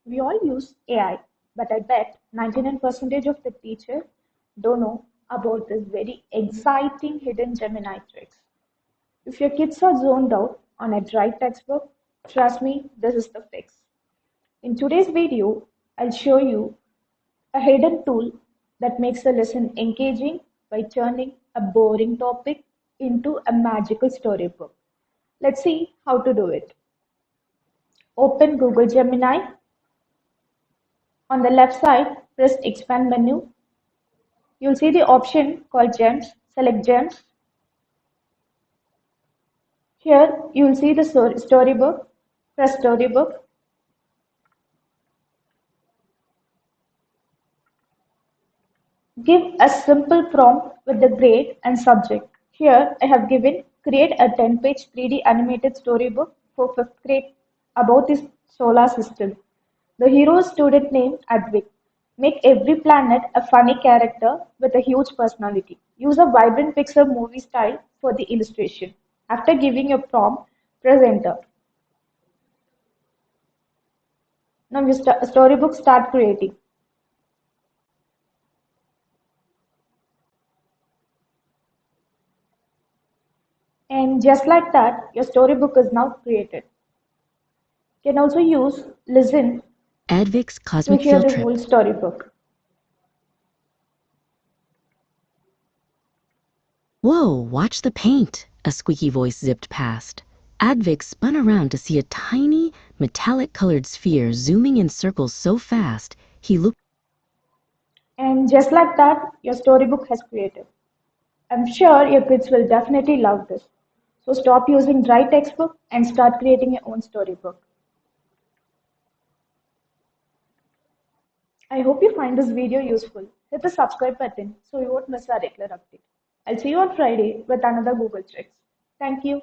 We all use AI, but I bet 99% of the teachers don't know about this very exciting hidden Gemini tricks. If your kids are zoned out on a dry textbook, trust me, this is the fix. In today's video, I'll show you a hidden tool that makes the lesson engaging by turning a boring topic into a magical storybook. Let's see how to do it. Open Google Gemini. On the left side, press Expand menu. You'll see the option called Gems. Select Gems. Here, you'll see the storybook. Press Storybook. Give a simple prompt with the grade and subject. Here, I have given create a 10-page 3D animated storybook for 5th grade about the solar system. The hero's student name Advik. Make every planet a funny character with a huge personality. Use a vibrant Pixar movie style for the illustration. After giving your prompt, press enter. Now your storybook start creating. And just like that, your storybook is now created. You can also use listen Advik's to Cosmic hear Field the Trip. whole storybook. Whoa, watch the paint, a squeaky voice zipped past. Advik spun around to see a tiny, metallic-colored sphere zooming in circles so fast he looked. And just like that, your storybook has created. I'm sure your kids will definitely love this. So stop using dry textbook and start creating your own storybook. I hope you find this video useful. Hit the subscribe button so you won't miss our regular update. I'll see you on Friday with another Google Tricks. Thank you.